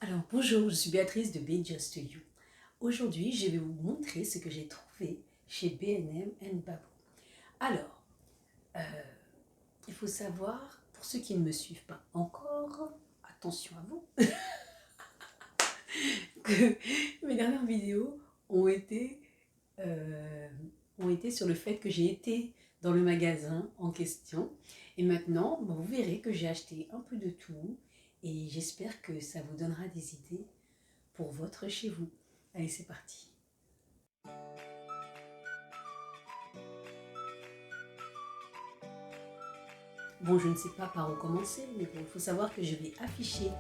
Alors bonjour, je suis Béatrice de Be Just You. Aujourd'hui, je vais vous montrer ce que j'ai trouvé chez B&M Babou. Alors, euh, il faut savoir, pour ceux qui ne me suivent pas encore, attention à vous, que mes dernières vidéos euh, ont été sur le fait que j'ai été dans le magasin en question. Et maintenant, vous verrez que j'ai acheté un peu de tout et j'espère que ça vous donnera des idées pour votre chez vous. Allez, c'est parti. Bon, je ne sais pas par où commencer, mais bon, il faut savoir que je vais afficher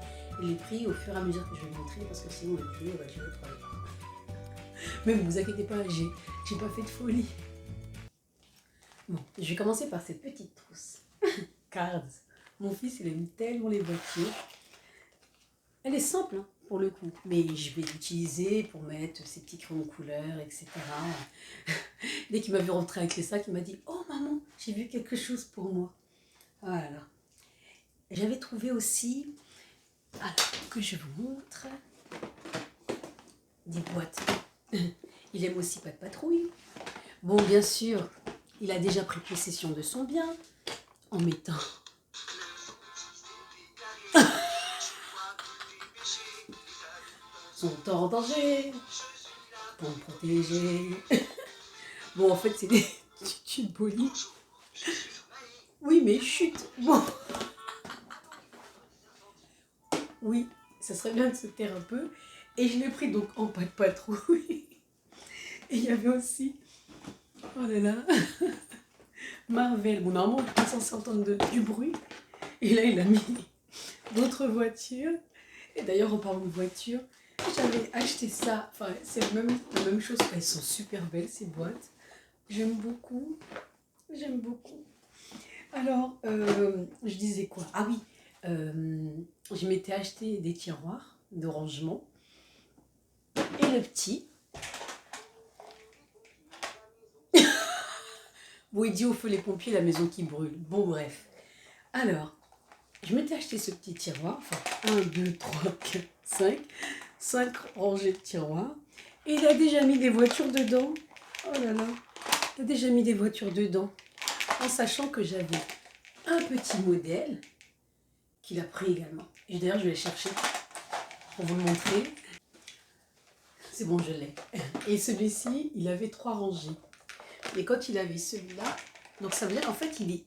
les prix au fur et à mesure que je vais montrer, parce que sinon la vidéo va durer 3 heures. Mais ne vous inquiétez pas, j'ai pas fait de folie. Bon, je vais commencer par cette petite trousse. Cars. Mon fils, il aime tellement les voitures. Elle est simple, hein, pour le coup, mais je vais l'utiliser pour mettre ces petits crayons de couleur, etc. Dès qu'il m'a vu rentrer avec les sacs, il m'a dit « Oh maman, j'ai vu quelque chose pour moi ». Voilà. J'avais trouvé aussi, alors que je vous montre, des boîtes. Il aime aussi Pas de Patrouille. Bon, bien sûr, il a déjà pris possession de son bien en mettant son temps en danger pour me protéger. Bon, en fait, c'est des tutus polis. Oui, mais chut. Bon. Oui, ça serait bien de se taire un peu. Et je l'ai pris donc en Pas de Patrouille. Et il y avait aussi, oh là là, Marvel. Bon, normalement, on est censé entendre du bruit. Et là, il a mis d'autres voitures. Et d'ailleurs, en parlant de voitures, j'avais acheté ça. Enfin, c'est la même chose. Elles sont super belles, ces boîtes. J'aime beaucoup. J'aime beaucoup. Alors, je disais quoi? Ah oui, je m'étais acheté des tiroirs de rangement. Et le petit. Bon, il dit au feu les pompiers, la maison qui brûle. Bon, bref. Alors, je m'étais acheté ce petit tiroir. Enfin, 1, 2, 3, 4, 5. 5 rangées de tiroirs. Et il a déjà mis des voitures dedans. Oh là là. Il a déjà mis des voitures dedans. En sachant que j'avais un petit modèle qu'il a pris également. Et d'ailleurs, je vais le chercher pour vous le montrer. C'est bon, je l'ai. Et celui-ci, il avait 3 rangées. Et quand il avait celui-là, donc ça veut dire, en fait, il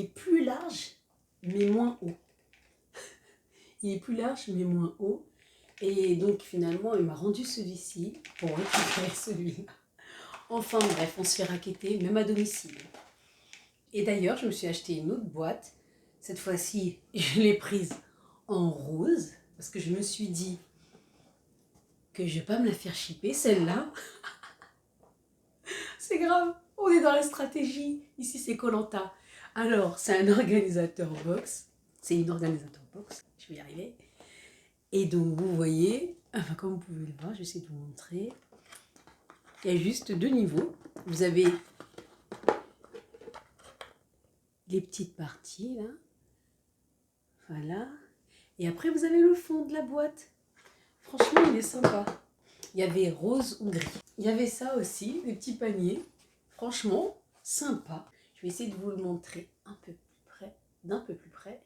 est plus large, mais moins haut. Il est plus large, mais moins haut. Et donc, finalement, il m'a rendu celui-ci pour récupérer celui-là. Enfin, bref, on se fait racketter, même à domicile. Et d'ailleurs, je me suis acheté une autre boîte. Cette fois-ci, je l'ai prise en rose, parce que je me suis dit que je ne vais pas me la faire chipper, celle-là. C'est grave, on est dans la stratégie. Ici, c'est Koh-Lanta. Alors, c'est un organisateur box. C'est une organisateur box, je vais y arriver. Et donc, vous voyez, enfin, comme vous pouvez le voir, je vais essayer de vous montrer. Il y a juste 2 niveaux. Vous avez les petites parties, là. Voilà. Et après, vous avez le fond de la boîte. Franchement, il est sympa. Il y avait rose ou gris. Il y avait ça aussi, des petits paniers. Franchement, sympa. Je vais essayer de vous le montrer un peu plus près, d'un peu plus près.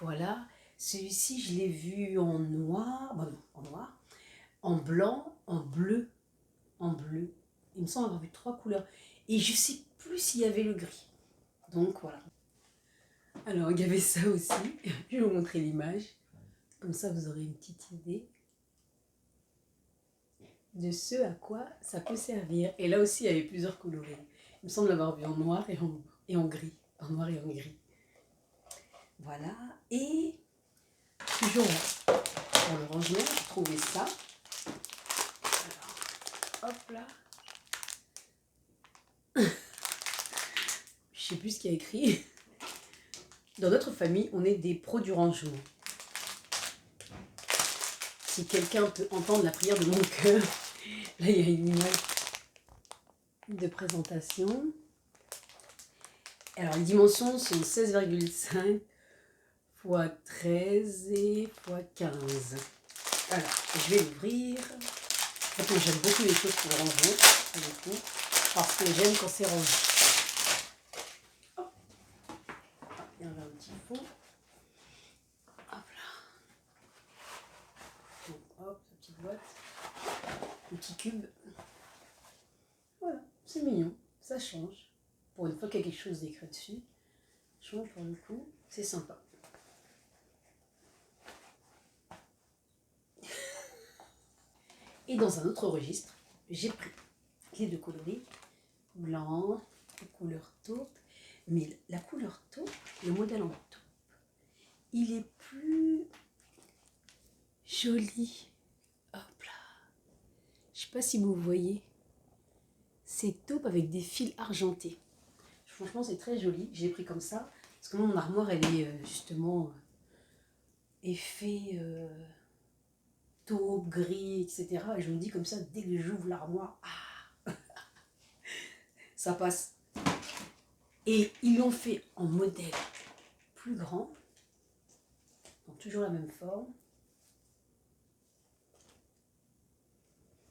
Voilà. Celui-ci, je l'ai vu en noir. Bon, non, en noir. En blanc, en bleu. En bleu. Il me semble avoir vu 3 couleurs. Et je ne sais plus s'il y avait le gris. Donc, voilà. Alors, il y avait ça aussi. Je vais vous montrer l'image. Comme ça, vous aurez une petite idée de ce à quoi ça peut servir. Et là aussi, il y avait plusieurs coloris. Il me semble l'avoir vu en noir et en gris. En noir et en gris. Voilà. Et toujours pour le rangement, j'ai trouvé ça. Alors, hop là. Je sais plus ce qu'il y a écrit. Dans notre famille, on est des pros du rangement. Si quelqu'un peut entendre la prière de mon cœur, là il y a une image de présentation. Alors les dimensions sont 16,5 x 13 et x 15. Alors, je vais l'ouvrir. Après, j'aime beaucoup les choses pour ranger, beaucoup, parce que j'aime quand c'est rangé. Hop. Il y avait un petit fond. Hop là. Donc, hop, sa petite boîte. Un petit cube. Voilà, c'est mignon. Ça change. Pour une fois qu'il y a quelque chose d'écrit dessus. Ça change pour le coup. C'est sympa. Et dans un autre registre, j'ai pris les deux coloris, blanc, couleur taupe, mais la couleur taupe, le modèle en taupe, il est plus joli. Hop là. Je sais pas si vous voyez. C'est taupe avec des fils argentés. Franchement, c'est très joli. Je l'ai pris comme ça, parce que mon armoire, elle est justement effet taupe, gris, etc. Et je me dis comme ça, dès que j'ouvre l'armoire, ça passe. Et ils l'ont fait en modèle plus grand, donc toujours la même forme.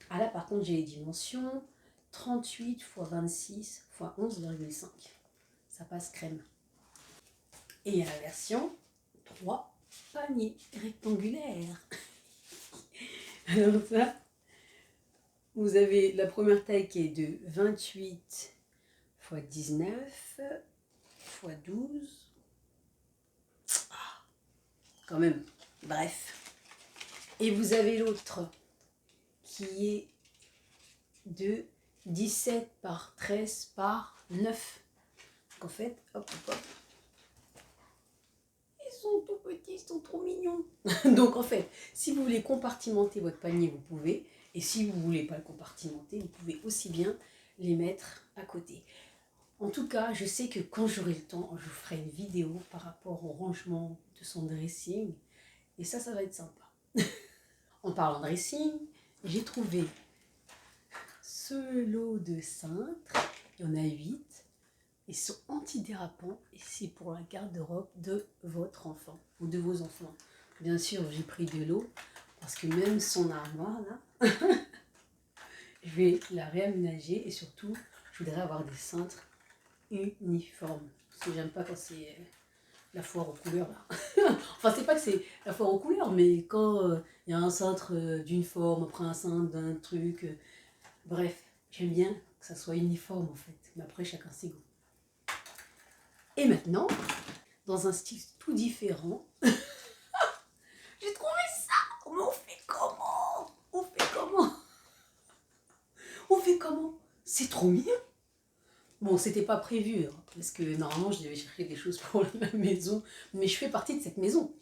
Ah là par contre j'ai les dimensions 38 x 26 x 11,5. Ça passe crème. Et il y a la version 3 paniers rectangulaires. Alors ça, vous avez la première taille qui est de 28 x 19 x 12. Quand même, bref. Et vous avez l'autre qui est de 17 par 13 par 9. Donc en fait, hop, hop, hop. Ils sont tout petits, ils sont trop mignons. Donc en fait, si vous voulez compartimenter votre panier, vous pouvez. Et si vous ne voulez pas le compartimenter, vous pouvez aussi bien les mettre à côté. En tout cas, je sais que quand j'aurai le temps, je vous ferai une vidéo par rapport au rangement de son dressing. Et ça va être sympa. En parlant de dressing, j'ai trouvé ce lot de cintres. Il y en a 8. Ils sont antidérapants et c'est pour la garde-robe de votre enfant ou de vos enfants. Bien sûr, j'ai pris de l'eau parce que même son armoire, là, je vais la réaménager et surtout, je voudrais avoir des cintres uniformes. Parce que j'aime pas quand c'est la foire aux couleurs, là. Enfin, c'est pas que c'est la foire aux couleurs, mais quand il y a un cintre d'une forme, après un cintre d'un truc. Bref, j'aime bien que ça soit uniforme en fait. Mais après, chacun ses goûts. Et maintenant, dans un style tout différent, j'ai trouvé ça. Mais on fait comment? On fait comment? On fait comment? C'est trop mignon. Bon, c'était pas prévu, hein, parce que normalement, je devais chercher des choses pour la maison, mais je fais partie de cette maison.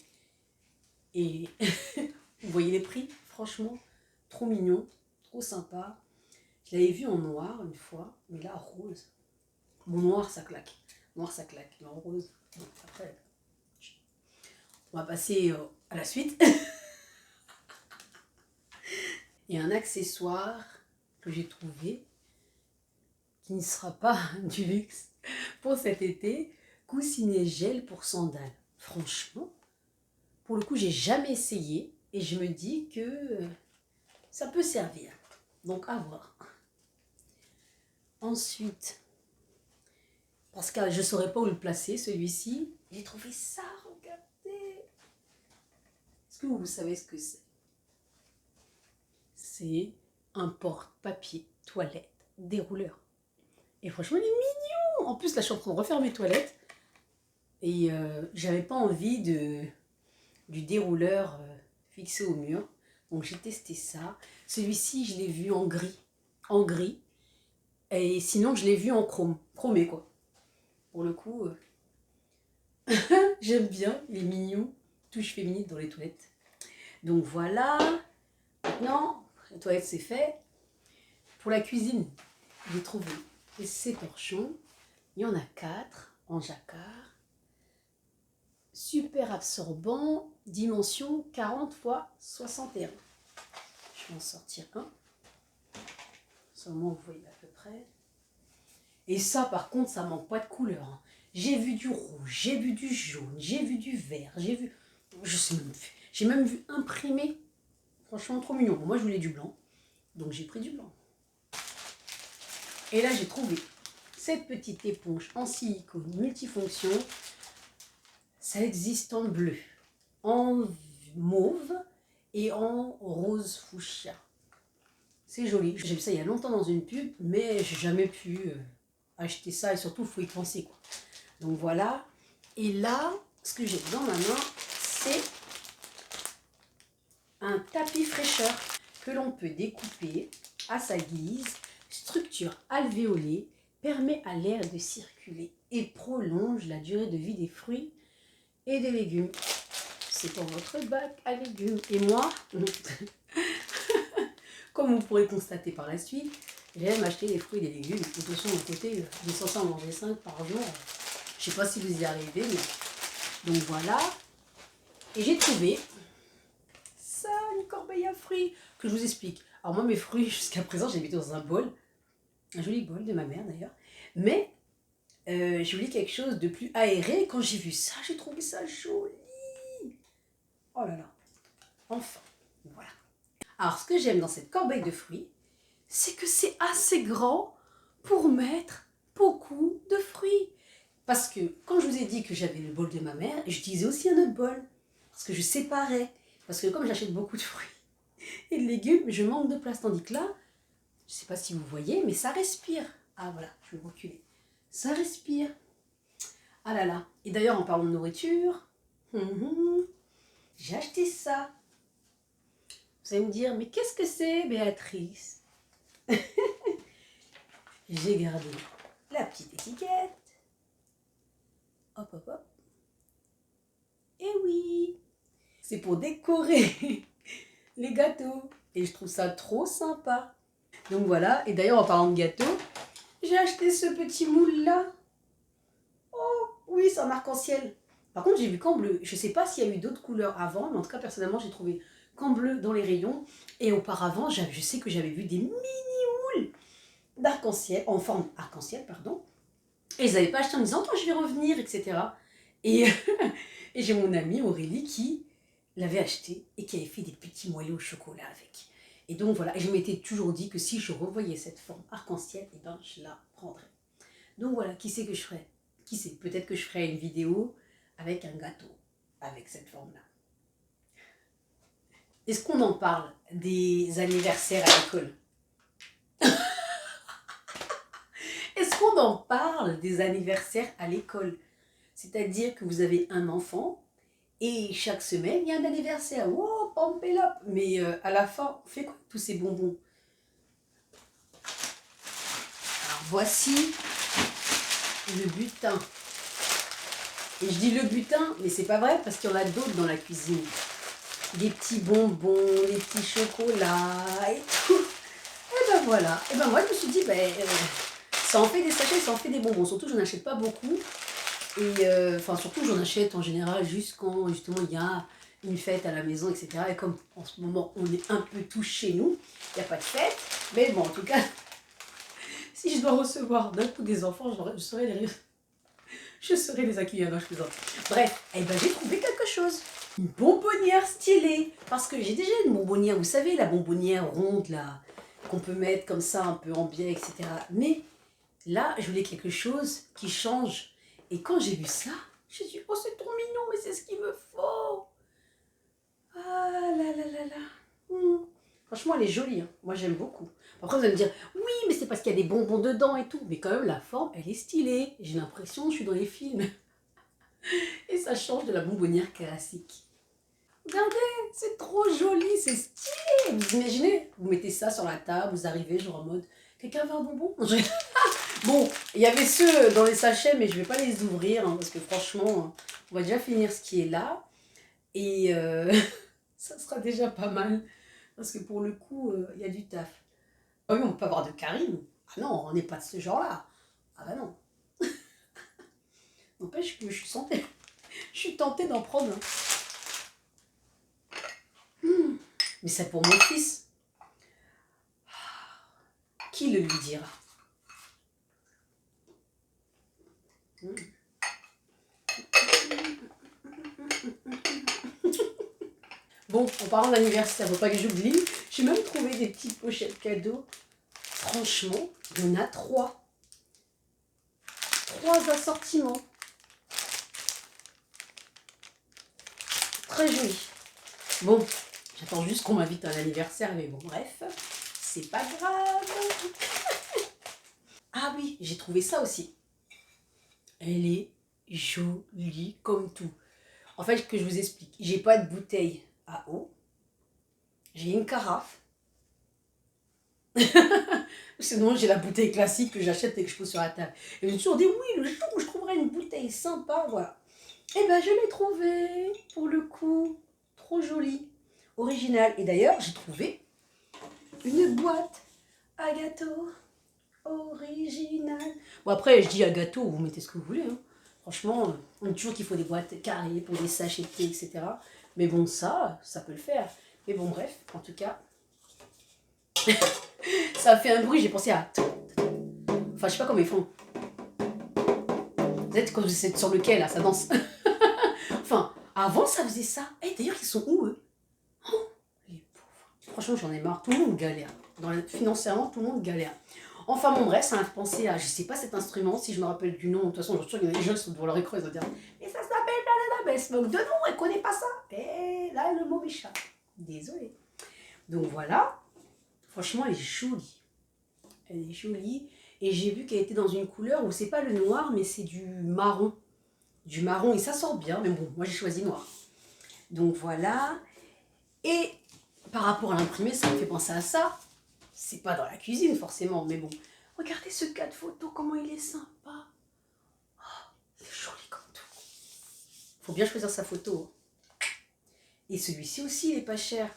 Et vous voyez les prix, franchement, trop mignon, trop sympa. Je l'avais vu en noir une fois, mais là, rose. Bon, noir, ça claque. Noir, ça claque, mais en rose. Bon, après, on va passer à la suite. Et un accessoire que j'ai trouvé, qui ne sera pas du luxe pour cet été, coussinet gel pour sandales. Franchement, pour le coup, j'ai jamais essayé et je me dis que ça peut servir. Donc, à voir. Ensuite, parce que je ne saurais pas où le placer, celui-ci, j'ai trouvé ça, regardez. Est-ce que vous savez ce que c'est? C'est un porte-papier toilette dérouleur. Et franchement, il est mignon. En plus, là, je suis en train de refaire mes toilettes. Et j'avais pas envie du dérouleur fixé au mur. Donc, j'ai testé ça. Celui-ci, je l'ai vu en gris. En gris. Et sinon, je l'ai vu en chrome. Chromé, quoi. Pour le coup, j'aime bien. Il est mignon. Touche féminine dans les toilettes. Donc, voilà. Maintenant, la toilette, c'est fait. Pour la cuisine, j'ai trouvé ces torchons. Il y en a 4 en jacquard. Super absorbant, dimension 40 x 61. Je vais en sortir un. Seulement, vous voyez à peu près. Et ça, par contre, ça manque pas de couleur. Hein. J'ai vu du rouge, j'ai vu du jaune, j'ai vu du vert, j'ai vu... Je sais même... J'ai même vu imprimer. Franchement, trop mignon. Bon, moi, je voulais du blanc, donc j'ai pris du blanc. Et là, j'ai trouvé cette petite éponge en silicone multifonction. Ça existe en bleu, en mauve et en rose fuchsia. C'est joli. J'ai vu ça il y a longtemps dans une pub, mais j'ai jamais pu acheter ça et surtout, il faut y penser, quoi. Donc voilà. Et là, ce que j'ai dans ma main, c'est un tapis fraîcheur que l'on peut découper à sa guise. Structure alvéolée, permet à l'air de circuler et prolonge la durée de vie des fruits et des légumes. C'est pour votre bac à légumes. Et moi, comme vous pourrez constater par la suite, j'aime acheter des fruits et des légumes. De toute façon, de côté, j'ai censé en manger 5 par jour. Je ne sais pas si vous y arrivez, mais... Donc voilà. Et j'ai trouvé ça, une corbeille à fruits, que je vous explique. Alors moi, mes fruits, jusqu'à présent, j'ai mis dans un bol. Un joli bol de ma mère, d'ailleurs. Mais, je voulais quelque chose de plus aéré. Quand j'ai vu ça, j'ai trouvé ça joli. Oh là là. Enfin, voilà. Alors, ce que j'aime dans cette corbeille de fruits, c'est que c'est assez grand pour mettre beaucoup de fruits. Parce que quand je vous ai dit que j'avais le bol de ma mère, j'utilisais aussi un autre bol. Parce que je séparais. Parce que comme j'achète beaucoup de fruits et de légumes, je manque de place. Tandis que là, je ne sais pas si vous voyez, mais ça respire. Ah voilà, je vais reculer. Ça respire. Ah là là. Et d'ailleurs, en parlant de nourriture, j'ai acheté ça. Vous allez me dire, mais qu'est-ce que c'est, Béatrice? J'ai gardé la petite étiquette. Hop, hop, hop. Et oui, c'est pour décorer les gâteaux. Et je trouve ça trop sympa. Donc voilà, et d'ailleurs, en parlant de gâteaux, j'ai acheté ce petit moule-là. Oh, oui, c'est un arc-en-ciel. Par contre, j'ai vu qu'en bleu. Je ne sais pas s'il y a eu d'autres couleurs avant, mais en tout cas, personnellement, j'ai trouvé qu'en bleu dans les rayons. Et auparavant, je sais que j'avais vu des mini-moules d'arc-en-ciel, en forme arc-en-ciel, pardon. Et ils n'avaient pas acheté en me disant, attends, je vais revenir, etc. Et, et j'ai mon amie Aurélie qui l'avait acheté et qui avait fait des petits moelleux au chocolat avec. Et donc voilà, et je m'étais toujours dit que si je revoyais cette forme arc-en-ciel, eh ben, je la prendrais. Donc voilà, qui sait que je ferais? Qui sait? Peut-être que je ferai une vidéo avec un gâteau, avec cette forme-là. Est-ce qu'on en parle des anniversaires à l'école? Est-ce qu'on en parle des anniversaires à l'école? C'est-à-dire que vous avez un enfant et chaque semaine, il y a un anniversaire. Oh, pampelop. Mais à la fin, on fait quoi tous ces bonbons? Alors voici le butin. Et je dis le butin, mais c'est pas vrai parce qu'il y en a d'autres dans la cuisine. Des petits bonbons, des petits chocolats et tout. Et ben voilà. Et ben moi je me suis dit, ça en fait des sachets, ça en fait des bonbons. Surtout j'en achète pas beaucoup. Et enfin surtout j'en achète en général juste quand justement il y a une fête à la maison, etc. Et comme en ce moment on est un peu tous chez nous, il n'y a pas de fête. Mais bon en tout cas, si je dois recevoir d'un coup des enfants, je saurais les accueillir. Non, je plaisante. Bref, et ben j'ai trouvé quelque chose. Une bonbonnière stylée. Parce que j'ai déjà une bonbonnière, vous savez, la bonbonnière ronde là, qu'on peut mettre comme ça un peu en biais, etc. Mais là, je voulais quelque chose qui change. Et quand j'ai vu ça, je me suis dit, oh c'est trop mignon, mais c'est ce qu'il me faut. Ah là là là là. Franchement, elle est jolie, hein. Moi j'aime beaucoup. Après vous allez me dire, oui, mais c'est parce qu'il y a des bonbons dedans et tout. Mais quand même, la forme, elle est stylée. J'ai l'impression que je suis dans les films. Et ça change de la bonbonnière classique. Regardez, c'est trop joli, c'est stylé. Vous imaginez, vous mettez ça sur la table, vous arrivez genre en mode, quelqu'un veut un bonbon? Bon, il y avait ceux dans les sachets, mais je ne vais pas les ouvrir, hein, parce que franchement, on va déjà finir ce qui est là. Et ça sera déjà pas mal, parce que pour le coup, il y a du taf. Ah oui, on peut pas avoir de Karine. Ah non, on n'est pas de ce genre-là. Ah bah non. N'empêche que je suis tentée d'en prendre un. Mais c'est pour mon fils. Qui le lui dira? Bon, en parlant d'anniversaire, faut pas que j'oublie. J'ai même trouvé des petites pochettes cadeaux. Franchement, il y en a 3. 3 assortiments. Très joli. Bon, j'attends juste qu'on m'invite à l'anniversaire, mais bon, bref, c'est pas grave. Ah oui, j'ai trouvé ça aussi. Elle est jolie comme tout. En fait, que je vous explique, j'ai pas de bouteille à eau. J'ai une carafe. Sinon, j'ai la bouteille classique que j'achète et que je pose sur la table. Et j'ai toujours dit oui, le jour où je trouverai une bouteille sympa, voilà. Et ben, je l'ai trouvée, pour le coup, trop jolie, originale. Et d'ailleurs, j'ai trouvé une boîte à gâteau originale. Bon, après, je dis à gâteau, vous mettez ce que vous voulez. Hein. Franchement, on dit toujours qu'il faut des boîtes carrées pour les sacheter, etc. Mais bon, ça peut le faire. Mais bon, bref, en tout cas, ça a fait un bruit, j'ai pensé à... Enfin, je sais pas comment ils font. Vous êtes quand vous êtes sur le quai, là, ça danse. Enfin, avant, ça faisait ça. Et d'ailleurs, ils sont où, eux? Oh, les pauvres. Franchement, j'en ai marre. Tout le monde galère. Financièrement, tout le monde galère. Enfin, bon, bref, ça m'a fait penser à... Je sais pas cet instrument, si je me rappelle du nom. De toute façon, je suis sûre qu'il y a des jeunes qui sont devant leur écran, ils vont dire « Mais ça s'appelle... Mais elle se moque de nom, elle connaît pas ça. » Et là, le mot m'échappe. Désolée. Donc, voilà. Franchement, elle est jolie. Elle est jolie. Et j'ai vu qu'elle était dans une couleur où c'est pas le noir, mais c'est du marron. Du marron, et ça sort bien. Mais bon, moi, j'ai choisi noir. Donc, voilà. Et par rapport à l'imprimé, ça me fait penser à ça. C'est pas dans la cuisine, forcément, mais bon. Regardez ce cas de photo, comment il est sympa. Oh, il est joli comme tout. Faut bien choisir sa photo. Et celui-ci aussi, il est pas cher.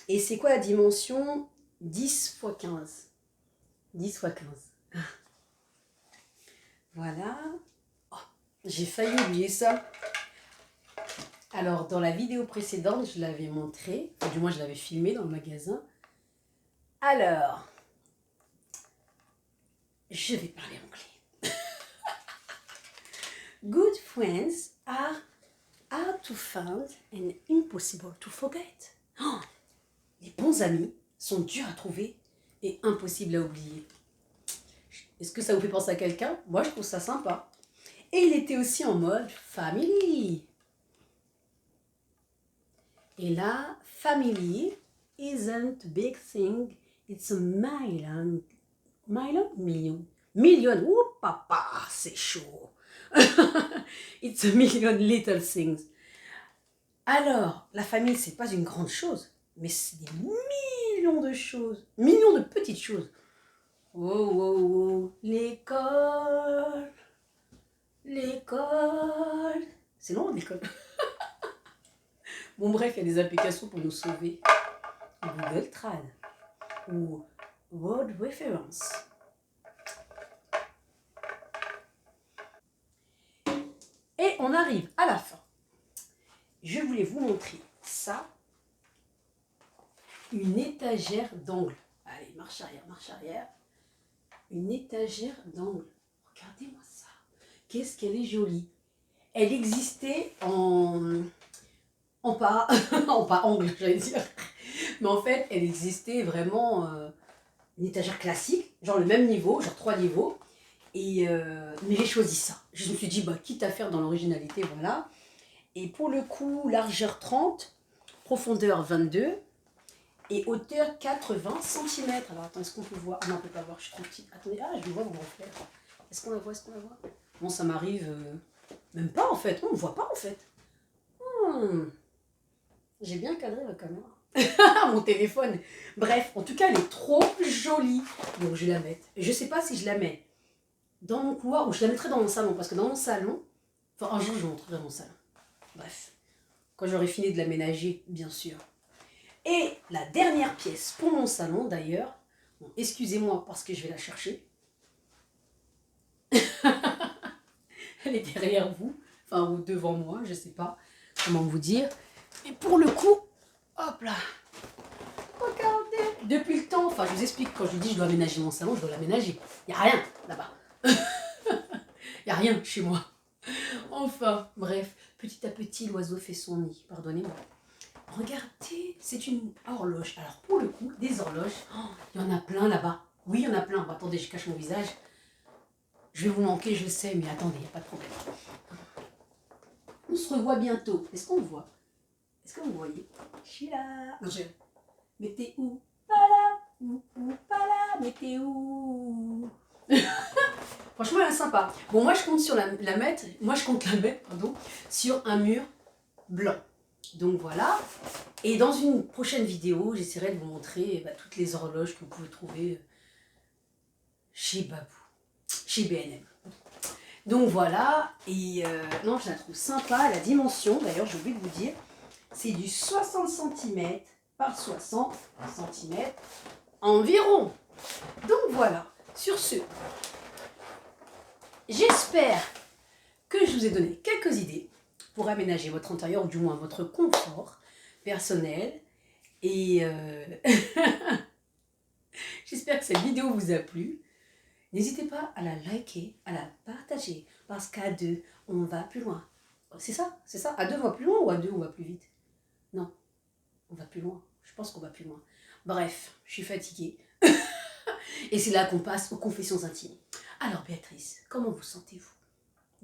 Et c'est quoi la dimension? 10 x 15. 10 x 15. Voilà. Oh, j'ai failli oublier ça. Alors, dans la vidéo précédente, je l'avais montré. Enfin, du moins, je l'avais filmé dans le magasin. Alors, je vais parler anglais. Good friends are hard to find and impossible to forget. Oh, les bons amis sont durs à trouver et impossibles à oublier. Est-ce que ça vous fait penser à quelqu'un? Moi, je trouve ça sympa. Et il était aussi en mode family. Et là, family isn't a big thing, it's a million. Million. Ouh, papa, c'est chaud. It's a million little things. Alors, la famille, c'est pas une grande chose, mais c'est des millions de choses, millions de petites choses. Oh, oh, oh, l'école, l'école. C'est long, l'école. Bon, bref, il y a des applications pour nous sauver. Google Trad ou Word Reference. Et on arrive à la fin. Je voulais vous montrer ça. Une étagère d'angle. Allez, marche arrière, marche arrière. Une étagère d'angle. Regardez-moi ça. Qu'est-ce qu'elle est jolie. Elle existait en pas angle, j'allais dire. Mais en fait, elle existait vraiment une étagère classique, genre le même niveau, genre 3 niveaux. Et mais j'ai choisi ça. Je me suis dit, bah, quitte à faire dans l'originalité, voilà. Et pour le coup, largeur 30, profondeur 22 et hauteur 80 cm. Alors attends, est-ce qu'on peut voir? Ah non, on ne peut pas voir, je suis trop petite. Attendez, je le vois dans mon reflet. Est-ce qu'on la voit? Est-ce qu'on la voit? Bon, ça m'arrive même pas en fait. On ne voit pas en fait. J'ai bien cadré la caméra. Mon téléphone. Bref, en tout cas, elle est trop jolie. Donc je vais la mettre. Je sais pas si je la mets dans mon couloir ou je la mettrai dans mon salon. Parce que dans mon salon, enfin un jour je vous montrerai mon salon. Bref, quand j'aurai fini de l'aménager, bien sûr. Et la dernière pièce pour mon salon d'ailleurs, bon, excusez-moi parce que je vais la chercher. Elle est derrière vous, enfin ou devant moi, je sais pas comment vous dire. Et pour le coup, hop là, regardez, depuis le temps, enfin je vous explique, quand je vous dis je dois aménager mon salon, je dois l'aménager. Il n'y a rien là-bas. Il n'y a rien chez moi. Enfin, bref, petit à petit, l'oiseau fait son nid, pardonnez-moi. Regardez, c'est une horloge. Alors pour le coup, des horloges, il y en a plein là-bas. Oui, il y en a plein. Bon, attendez, je cache mon visage. Je vais vous manquer, je sais, mais attendez, il n'y a pas de problème. On se revoit bientôt. Est-ce qu'on me voit? Est-ce que vous me voyez? Je suis là. Non, mais t'es où? Pas là. Ou pas là. Mais t'es où? Franchement, elle est sympa. Bon, moi, je compte sur la mettre. Moi, je compte la mettre, pardon, sur un mur blanc. Donc voilà. Et dans une prochaine vidéo, j'essaierai de vous montrer toutes les horloges que vous pouvez trouver chez Babou, chez B&M. Donc voilà, et non, je la trouve sympa, la dimension, d'ailleurs j'ai oublié de vous dire, c'est du 60 cm par 60 cm environ. Donc voilà, sur ce, j'espère que je vous ai donné quelques idées pour aménager votre intérieur, ou du moins votre confort personnel. Et j'espère que cette vidéo vous a plu. N'hésitez pas à la liker, à la partager, parce qu'à deux, on va plus loin. C'est ça, c'est ça. À deux, on va plus loin ou à deux, on va plus vite? Non, on va plus loin. Je pense qu'on va plus loin. Bref, je suis fatiguée. Et c'est là qu'on passe aux confessions intimes. Alors Béatrice, comment vous sentez-vous?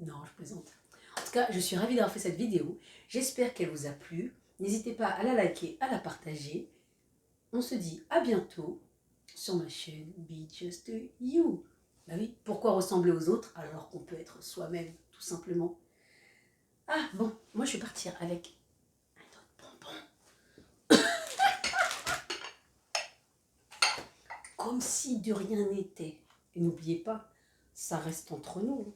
Non, je plaisante. En tout cas, je suis ravie d'avoir fait cette vidéo. J'espère qu'elle vous a plu. N'hésitez pas à la liker, à la partager. On se dit à bientôt sur ma chaîne Be Just You. Bah oui, pourquoi ressembler aux autres alors qu'on peut être soi-même, tout simplement. Ah bon, moi je vais partir avec un autre bonbon. Comme si de rien n'était. Et n'oubliez pas, ça reste entre nous.